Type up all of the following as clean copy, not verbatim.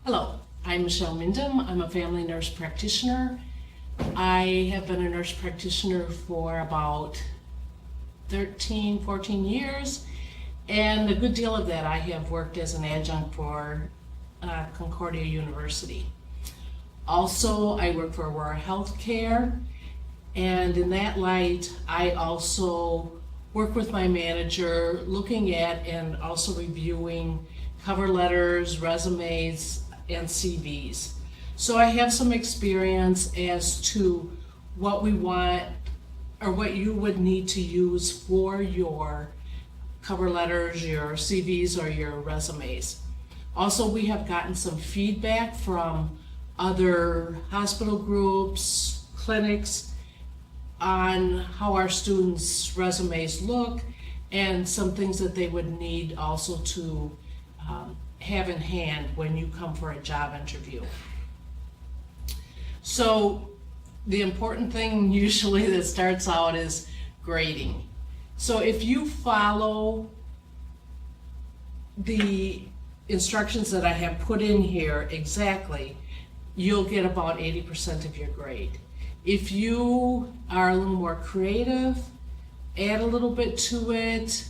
Hello, I'm Michelle Mindham. I'm a family nurse practitioner. I have been a nurse practitioner for about 14 years, and a good deal of that I have worked as an adjunct for Concordia University. Also, I work for Aurora Healthcare, and in that light, I also work with my manager looking at and also reviewing cover letters, resumes, and CVs. So I have some experience as to what we want or what you would need to use for your cover letters, your CVs, or your resumes. Also, we have gotten some feedback from other hospital groups, clinics, on how our students' resumes look and some things that they would need also to have in hand when you come for a job interview. So the important thing usually that starts out is grading. So if you follow the instructions that I have put in here exactly, you'll get about 80% of your grade. If you are a little more creative, add a little bit to it,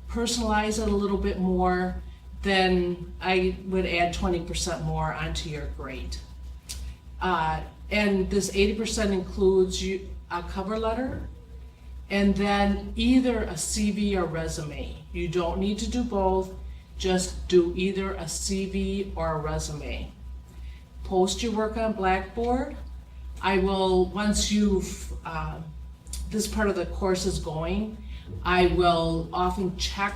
personalize it a little bit more, then I would add 20% more onto your grade. And this 80% includes a cover letter and then either a CV or resume. You don't need to do both, just do either a CV or a resume. Post your work on Blackboard. I will, once you've, this part of the course is going, I will often check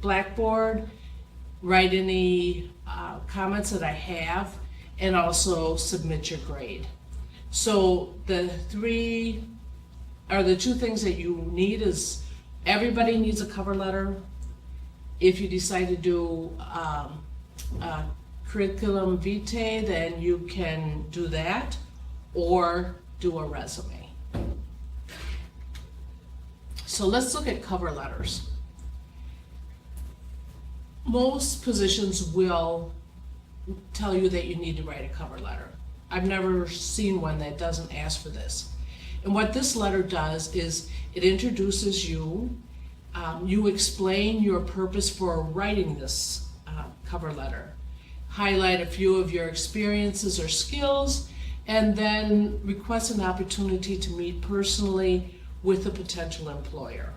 Blackboard, write any comments that I have, and also submit your grade. So the two things that you need is everybody needs a cover letter. If you decide to do a curriculum vitae, then you can do that or do a resume. So let's look at cover letters. Most positions will tell you that you need to write a cover letter. I've never seen one that doesn't ask for this. And what this letter does is it introduces you, you explain your purpose for writing this cover letter, highlight a few of your experiences or skills, and then request an opportunity to meet personally with a potential employer.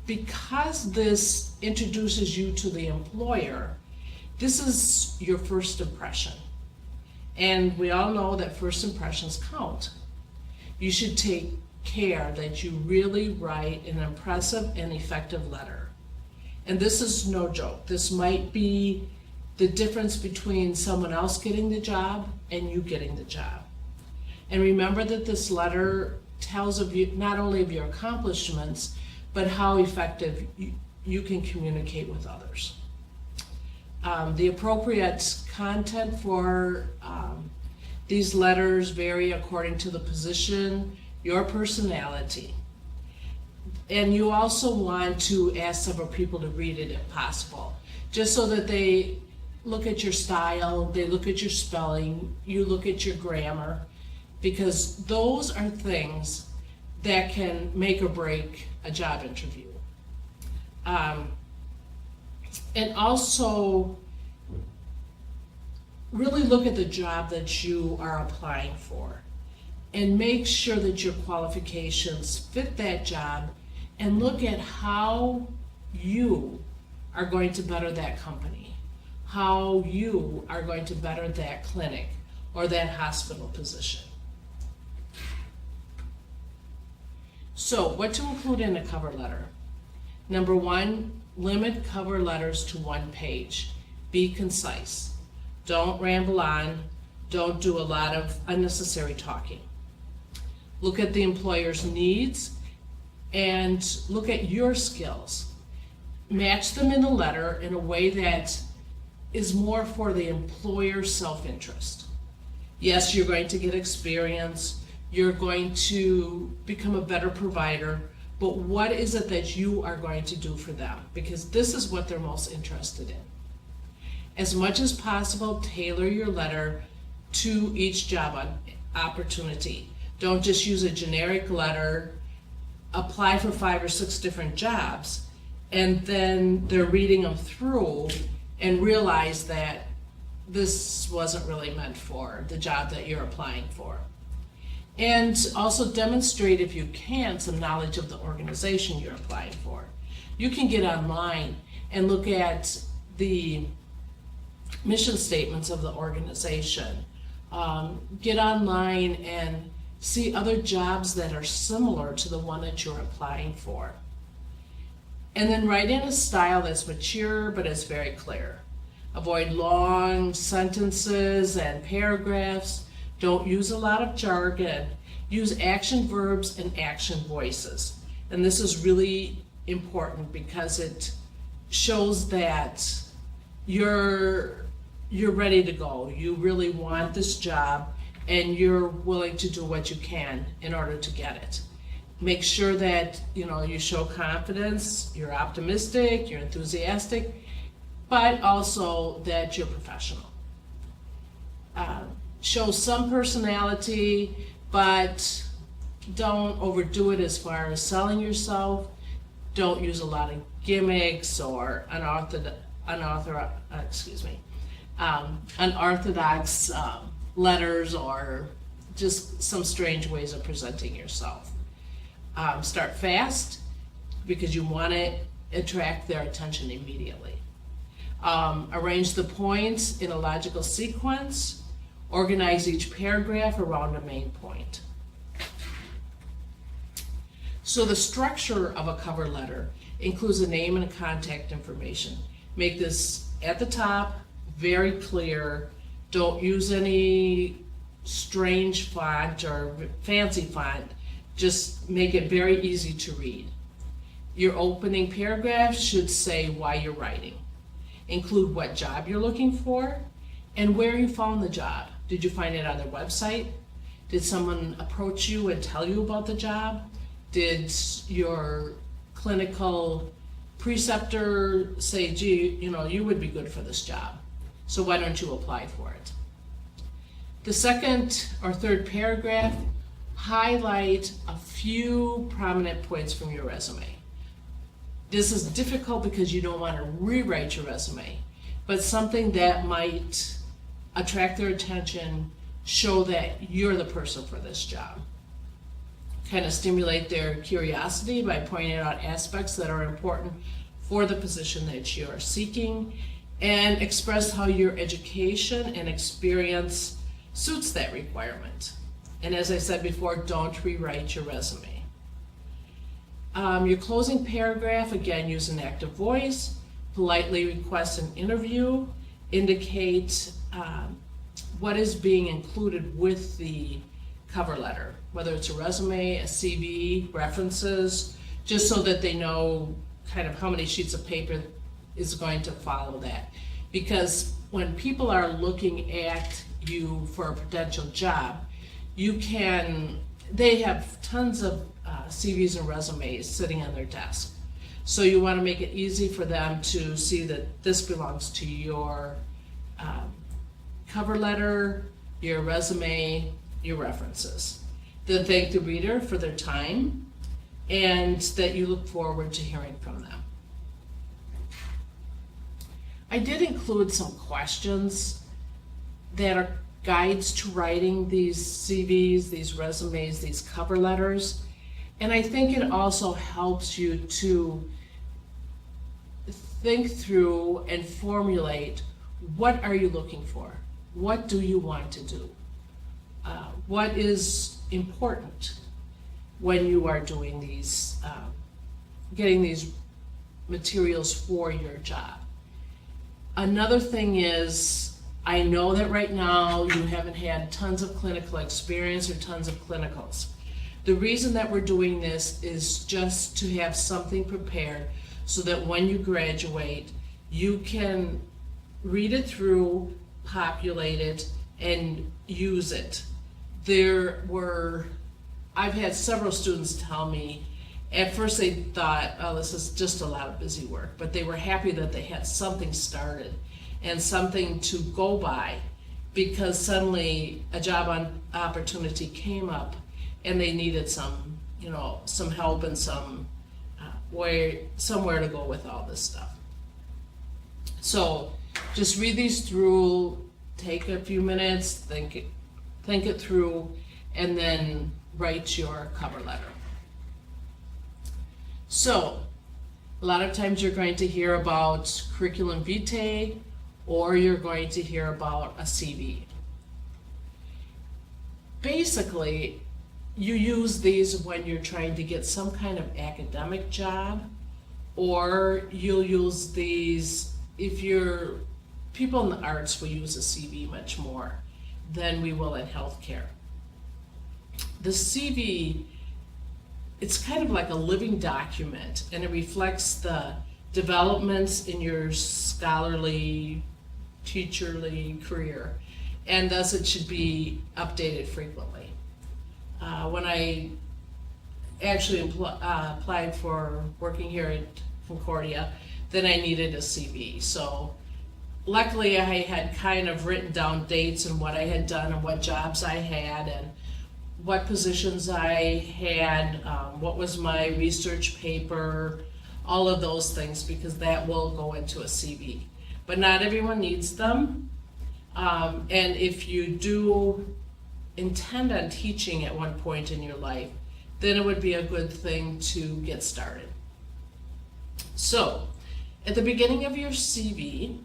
Because this introduces you to the employer, this is your first impression. And we all know that first impressions count. You should take care that you really write an impressive and effective letter. And this is no joke. This might be the difference between someone else getting the job and you getting the job. And remember that this letter tells of you not only of your accomplishments, but how effective you can communicate with others. The appropriate content for these letters vary according to the position, your personality. And you also want to ask several people to read it if possible, just so that they look at your style, they look at your spelling, you look at your grammar, because those are things that can make or break a job interview. And also really look at the job that you are applying for and make sure that your qualifications fit that job, and look at how you are going to better that company, how you are going to better that clinic or that hospital position. So what to include in a cover letter? Number one, limit cover letters to 1 page. Be concise. Don't ramble on. Don't do a lot of unnecessary talking. Look at the employer's needs and look at your skills. Match them in the letter in a way that is more for the employer's self-interest. Yes, you're going to get experience. You're going to become a better provider, but what is it that you are going to do for them? Because this is what they're most interested in. As much as possible, tailor your letter to each job opportunity. Don't just use a generic letter, apply for 5 or 6 different jobs, and then they're reading them through and realize that this wasn't really meant for the job that you're applying for. And also demonstrate, if you can, some knowledge of the organization you're applying for. You can get online and look at the mission statements of the organization. Get online and see other jobs that are similar to the one that you're applying for. And then write in a style that's mature but is very clear. Avoid long sentences and paragraphs. Don't use a lot of jargon. Use action verbs and action voices. And this is really important because it shows that you're ready to go. You really want this job and you're willing to do what you can in order to get it. Make sure that you show confidence, you're optimistic, you're enthusiastic, but also that you're professional. Show some personality, but don't overdo it as far as selling yourself. Don't use a lot of gimmicks or unorthodox letters or just some strange ways of presenting yourself. Start fast because you want to attract their attention immediately. Arrange the points in a logical sequence. Organize each paragraph around a main point. So the structure of a cover letter includes a name and contact information. Make this at the top very clear. Don't use any strange font or fancy font. Just make it very easy to read. Your opening paragraph should say why you're writing. Include what job you're looking for and where you found the job. Did you find it on their website? Did someone approach you and tell you about the job? Did your clinical preceptor say, gee, you would be good for this job, so why don't you apply for it? The second or third paragraph, highlight a few prominent points from your resume. This is difficult because you don't want to rewrite your resume, but something that might attract their attention, show that you're the person for this job. Kind of stimulate their curiosity by pointing out aspects that are important for the position that you are seeking, and express how your education and experience suits that requirement. And as I said before, don't rewrite your resume. Your closing paragraph, again, use an active voice, politely request an interview, indicate what is being included with the cover letter, whether it's a resume, a CV, references, just so that they know kind of how many sheets of paper is going to follow that. Because when people are looking at you for a potential job, they have tons of CVs and resumes sitting on their desk. So you want to make it easy for them to see that this belongs to your cover letter, your resume, your references. Then thank the reader for their time and that you look forward to hearing from them. I did include some questions that are guides to writing these CVs, these resumes, these cover letters, and I think it also helps you to think through and formulate, what are you looking for? What do you want to do? What is important when you are doing these, getting these materials for your job? Another thing is, I know that right now you haven't had tons of clinical experience or tons of clinicals. The reason that we're doing this is just to have something prepared so that when you graduate, you can read it through, populate it, and use it. I've had several students tell me, at first they thought, oh, this is just a lot of busy work, but they were happy that they had something started. and something to go by, because suddenly a opportunity came up and they needed some, some help and somewhere to go with all this stuff. So just read these through, take a few minutes, think it through, and then write your cover letter. So a lot of times you're going to hear about curriculum vitae, or you're going to hear about a CV. Basically, you use these when you're trying to get some kind of academic job, or you'll use these if you're people in the arts will use a CV much more than we will in healthcare. The CV, it's kind of like a living document, and it reflects the developments in your scholarly, teacherly career, and thus it should be updated frequently. When I actually applied for working here at Concordia, then I needed a CV. So luckily I had kind of written down dates and what I had done and what jobs I had and what positions I had, what was my research paper, all of those things, because that will go into a CV. But not everyone needs them. And if you do intend on teaching at one point in your life, then it would be a good thing to get started. So, at the beginning of your CV,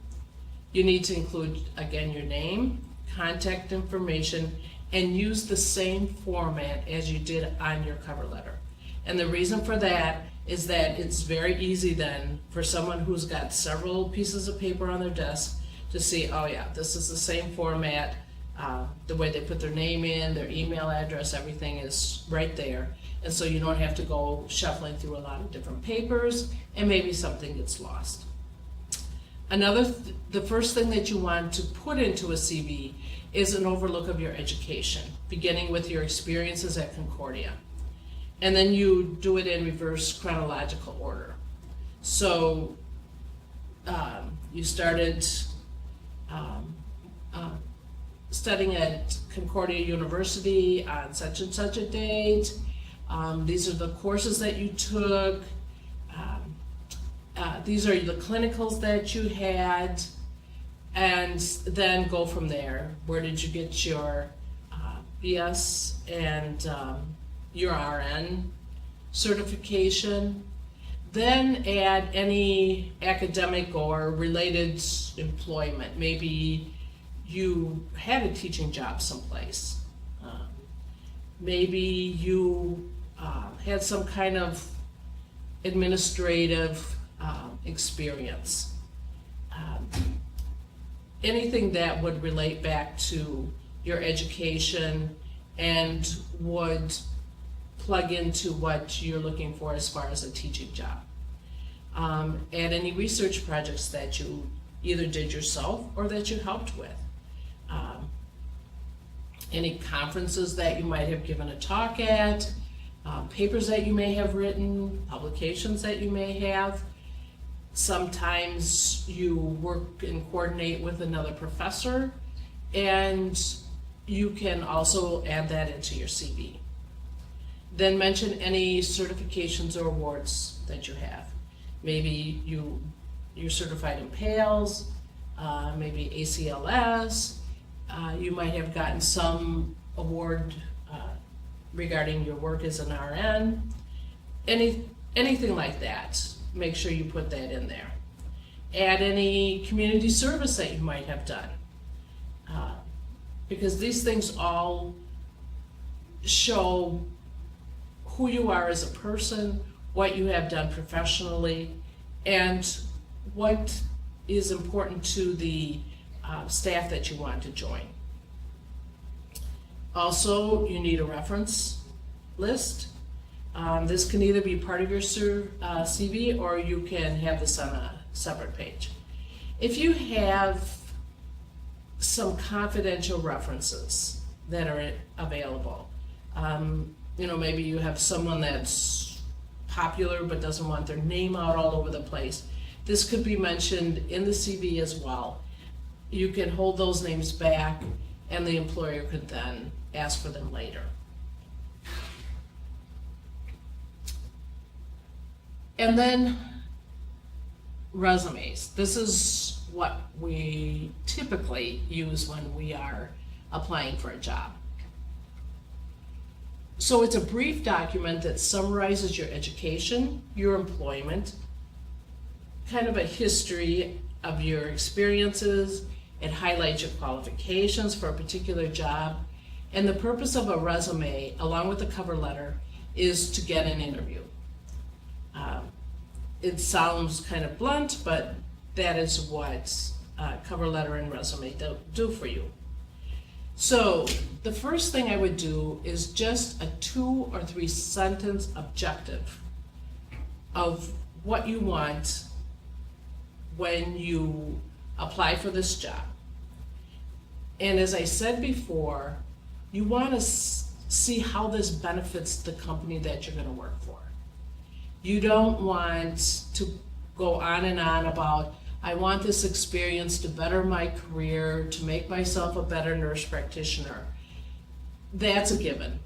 you need to include, again, your name, contact information, and use the same format as you did on your cover letter. And the reason for that is that it's very easy then for someone who's got several pieces of paper on their desk to see, oh yeah, this is the same format, the way they put their name in, their email address, everything is right there. And so you don't have to go shuffling through a lot of different papers, and maybe something gets lost. The first thing that you want to put into a CV is an overlook of your education, beginning with your experiences at Concordia. And then you do it in reverse chronological order. So you started studying at Concordia University on such and such a date. These are the courses that you took. These are the clinicals that you had, and then go from there. Where did you get your BS and your RN certification? Then add any academic or related employment. Maybe you had a teaching job someplace. Maybe you had some kind of administrative experience. Anything that would relate back to your education and would plug into what you're looking for as far as a teaching job. Add any research projects that you either did yourself or that you helped with. Any conferences that you might have given a talk at, papers that you may have written, publications that you may have. Sometimes you work and coordinate with another professor, and you can also add that into your CV. Then mention any certifications or awards that you have. Maybe you're certified in PALS, maybe ACLS. You might have gotten some award regarding your work as an RN. Anything like that, make sure you put that in there. Add any community service that you might have done. Because these things all show who you are as a person, what you have done professionally, and what is important to the staff that you want to join. Also, you need a reference list. This can either be part of your CV, or you can have this on a separate page. If you have some confidential references that are available, maybe you have someone that's popular but doesn't want their name out all over the place. This could be mentioned in the CV as well. you can hold those names back and the employer could then ask for them later. And then resumes. This is what we typically use when we are applying for a job. So it's a brief document that summarizes your education, your employment, kind of a history of your experiences. It highlights your qualifications for a particular job. And the purpose of a resume, along with the cover letter, is to get an interview. It sounds kind of blunt, but that is what cover letter and resume do for you. So the first thing I would do is just a 2 or 3 sentence objective of what you want when you apply for this job. And as I said before, you want to see how this benefits the company that you're going to work for. You don't want to go on and on about, I want this experience to better my career, to make myself a better nurse practitioner. That's a given.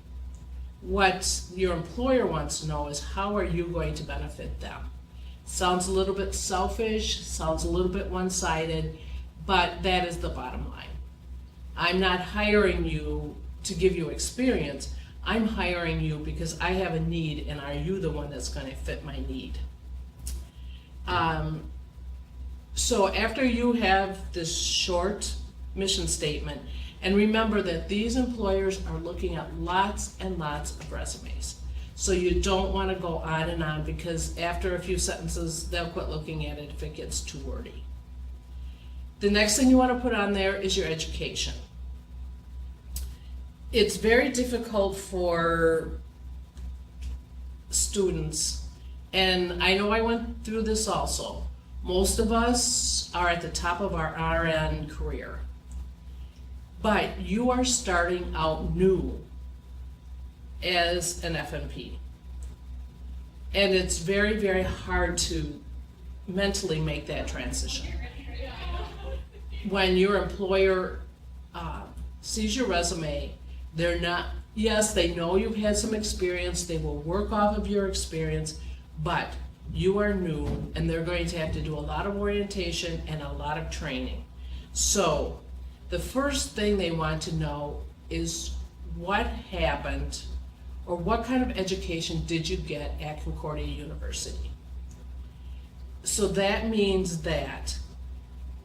What your employer wants to know is, how are you going to benefit them? Sounds a little bit selfish, sounds a little bit one-sided, but that is the bottom line. I'm not hiring you to give you experience. I'm hiring you because I have a need, and are you the one that's going to fit my need? So after you have this short mission statement, and remember that these employers are looking at lots and lots of resumes. So you don't want to go on and on, because after a few sentences, they'll quit looking at it if it gets too wordy. The next thing you want to put on there is your education. It's very difficult for students, and I know I went through this also. Most of us are at the top of our RN career, but you are starting out new as an FNP. And it's very, very hard to mentally make that transition. When your employer sees your resume, they're not, yes, they know you've had some experience, they will work off of your experience, but you are new and they're going to have to do a lot of orientation and a lot of training. So the first thing they want to know is what happened, or what kind of education did you get at Concordia University? So that means that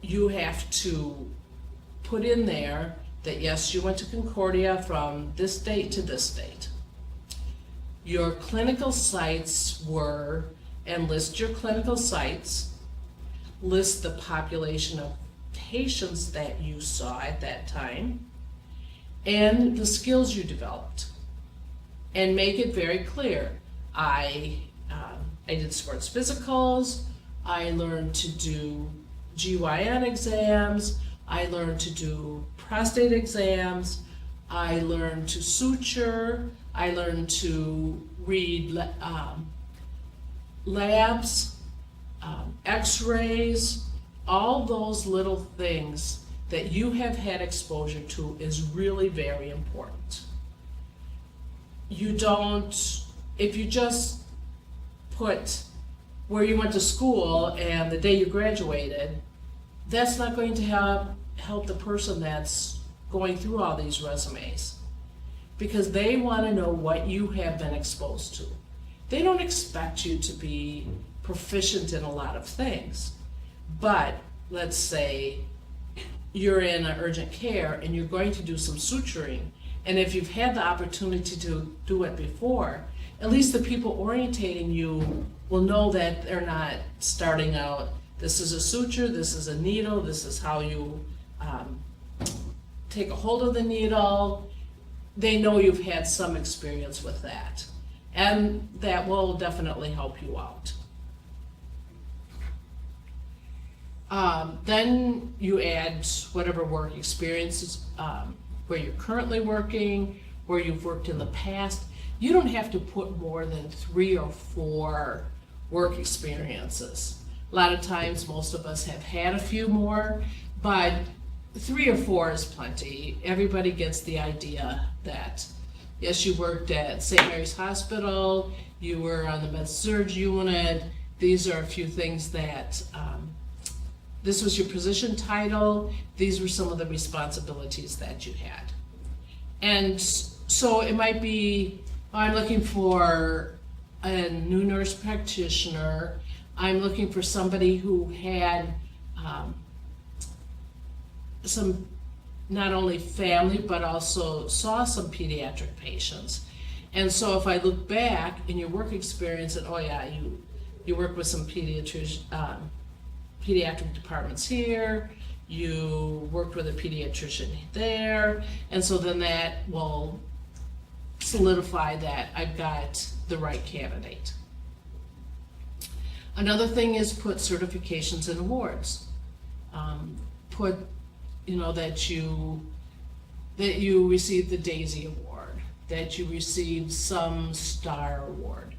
you have to put in there that yes, you went to Concordia from this date to this date. Your clinical sites were, and list your clinical sites, list the population of patients that you saw at that time, and the skills you developed. And make it very clear. I did sports physicals, I learned to do GYN exams, I learned to do prostate exams, I learned to suture, I learned to read labs, x-rays, all those little things that you have had exposure to is really very important. You don't, if you just put where you went to school and the day you graduated, that's not going to help the person that's going through all these resumes, because they want to know what you have been exposed to. They don't expect you to be proficient in a lot of things, but let's say you're in an urgent care and you're going to do some suturing, and if you've had the opportunity to do it before, at least the people orientating you will know that they're not starting out, this is a suture, this is a needle, this is how you take a hold of the needle. They know you've had some experience with that, and that will definitely help you out. Then you add whatever work experiences, where you're currently working, where you've worked in the past. You don't have to put more than 3 or 4 work experiences. A lot of times, most of us have had a few more, but 3 or 4 is plenty. Everybody gets the idea that, yes, you worked at St. Mary's Hospital, you were on the med-surg unit. These are a few things that, this was your position title, these were some of the responsibilities that you had. And so it might be, I'm looking for a new nurse practitioner, I'm looking for somebody who had some, not only family, but also saw some pediatric patients. And so if I look back in your work experience and, oh yeah, you work with some pediatric departments here, you worked with a pediatrician there, and so then that will solidify that I've got the right candidate. Another thing is put certifications and awards. Put, that you received the Daisy Award, that you received some Star Award,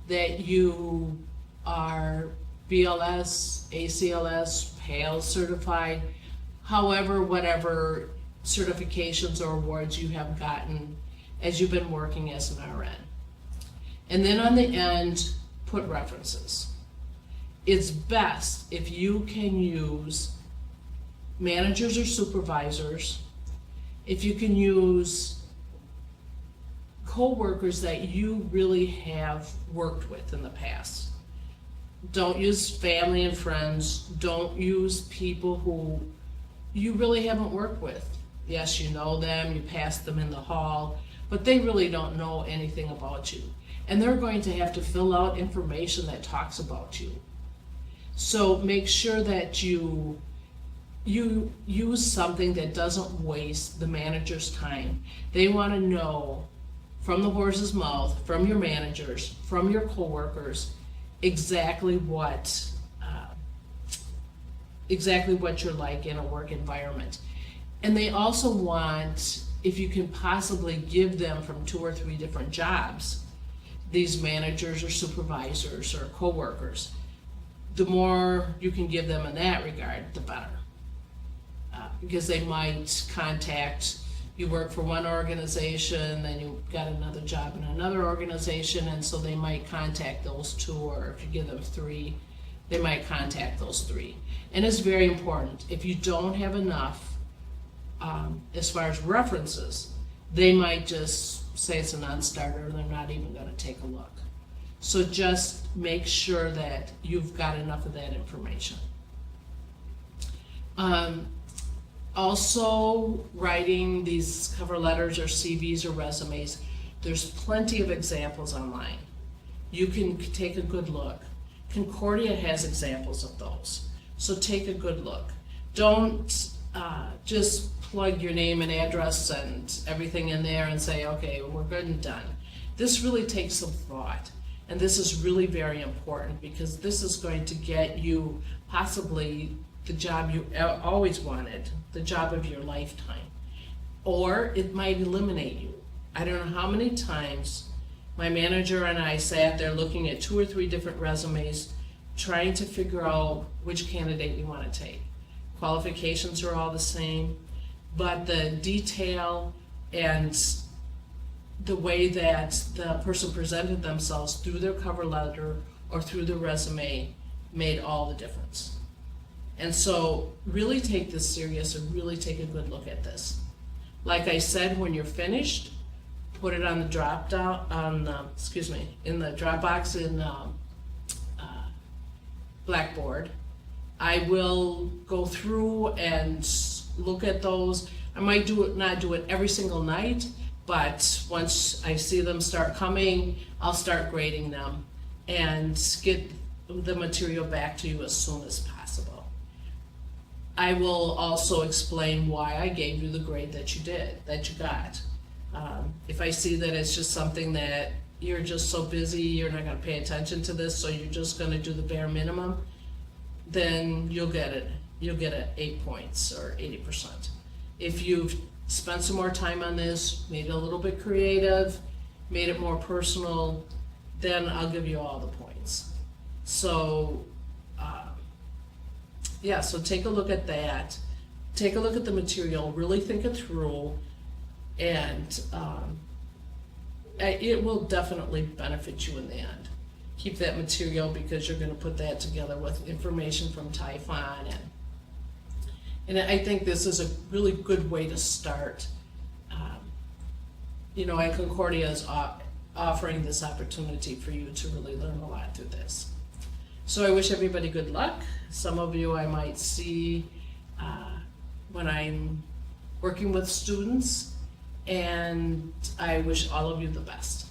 that you are BLS, ACLS, PALS certified, however, whatever certifications or awards you have gotten as you've been working as an RN. And then on the end, put references. It's best if you can use managers or supervisors, if you can use co-workers that you really have worked with in the past. Don't use family and friends. Don't use people who you really haven't worked with. Yes, you know them, you passed them in the hall, but they really don't know anything about you. And they're going to have to fill out information that talks about you. So make sure that you use something that doesn't waste the manager's time. They want to know from the horse's mouth, from your managers, from your coworkers, exactly what you're like in a work environment. And they also want, if you can possibly give them from 2 or 3 different jobs, these managers or supervisors or coworkers, the more you can give them in that regard, the better. Because they might contact, you work for one organization, then you got another job in another organization, and so they might contact those 2, or if you give them 3, they might contact those 3. And it's very important. If you don't have enough, as far as references, they might just say it's a non-starter, they're not even going to take a look. So just make sure that you've got enough of that information. Also, writing these cover letters or CVs or resumes, there's plenty of examples online. You can take a good look. Concordia has examples of those, so take a good look. Don't just plug your name and address and everything in there and say, okay, we're good and done. This really takes some thought, and this is really very important because this is going to get you possibly the job you always wanted, the job of your lifetime. Or it might eliminate you. I don't know how many times my manager and I sat there looking at 2 or 3 different resumes, trying to figure out which candidate we want to take. Qualifications are all the same, but the detail and the way that the person presented themselves through their cover letter or through their resume made all the difference. And so really take this serious and really take a good look at this. Like I said, when you're finished, put it on the drop down, in the Dropbox in Blackboard. I will go through and look at those. I might not do it every single night, but once I see them start coming, I'll start grading them and get the material back to you as soon as possible. I will also explain why I gave you the grade that you got. If I see that it's just something that you're just so busy, you're not going to pay attention to this, so you're just going to do the bare minimum, then you'll get it. You'll get it 8 points or 80%. If you've spent some more time on this, made it a little bit creative, made it more personal, then I'll give you all the points. So, so take a look at that. take a look at the material, really think it through, and it will definitely benefit you in the end. Keep that material because you're going to put that together with information from Typhon, and I think this is a really good way to start. And Concordia is offering this opportunity for you to really learn a lot through this. So I wish everybody good luck. Some of you I might see when I'm working with students, and I wish all of you the best.